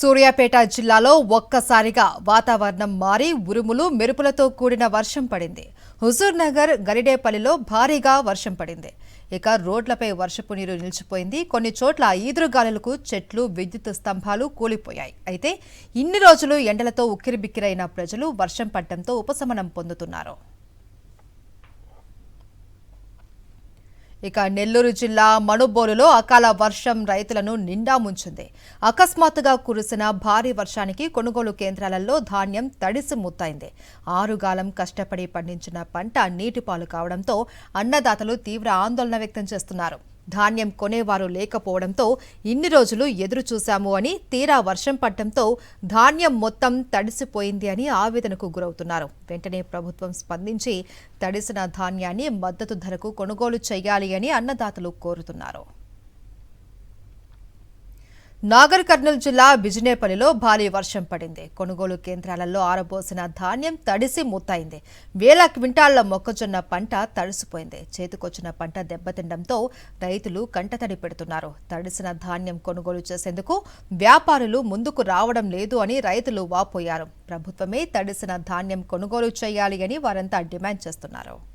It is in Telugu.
సూర్యాపేట జిల్లాలో ఒక్కసారిగా వాతావరణం మారి ఉరుములు మెరుపులతో కూడిన వర్షం పడింది. హుజూర్ నగర్ గరిడేపల్లిలో భారీగా వర్షం పడింది. ఇక రోడ్లపై వర్షపు నీరు నిలిచిపోయింది. కొన్ని చోట్ల ఈదురుగాలులకు చెట్లు, విద్యుత్ స్తంభాలు కూలిపోయాయి. అయితే ఇన్ని రోజులు ఎండలతో ఉక్కిరిబిక్కిరైన ప్రజలు వర్షం పడటంతో ఉపశమనం పొందుతున్నారు. ఇక నెల్లూరు జిల్లా మణుబోలులో అకాల వర్షం రైతులను నిండా ముంచింది. అకస్మాత్తుగా కురిసిన భారీ వర్షానికి కొనుగోలు కేంద్రాలలో ధాన్యం తడిసి ముత్తైంది. ఆరుగాలం కష్టపడి పండించిన పంట నీటిపాలు కావడంతో అన్నదాతలు తీవ్ర ఆందోళన వ్యక్తం చేస్తున్నారు. ధాన్యం కొనేవారు లేకపోవడంతో ఇన్ని రోజులు ఎదురు చూశాము అని, తీరా వర్షం పడటంతో ధాన్యం మొత్తం తడిసిపోయింది అని ఆవేదనకు గురవుతున్నారు. వెంటనే ప్రభుత్వం స్పందించి తడిసిన ధాన్యాన్ని మద్దతు ధరకు కొనుగోలు చేయాలి అని అన్నదాతలు కోరుతున్నారు. నాగర్ కర్నూలు జిల్లా బిజినేపల్లిలో భారీ వర్షం పడింది. కొనుగోలు కేంద్రాలలో ఆరబోసిన ధాన్యం తడిసి ముత్తైంది. వేల క్వింటాళ్ల మొక్కజొన్న పంట తడిసిపోయింది. చేతికొచ్చిన పంట దెబ్బతిండంతో రైతులు కంటతడి పెడుతున్నారు. తడిసిన ధాన్యం కొనుగోలు చేసేందుకు వ్యాపారులు ముందుకు రావడం లేదు అని రైతులు వాపోయారు. ప్రభుత్వమే తడిసిన ధాన్యం కొనుగోలు చేయాలి అని వారంతా డిమాండ్ చేస్తున్నారు.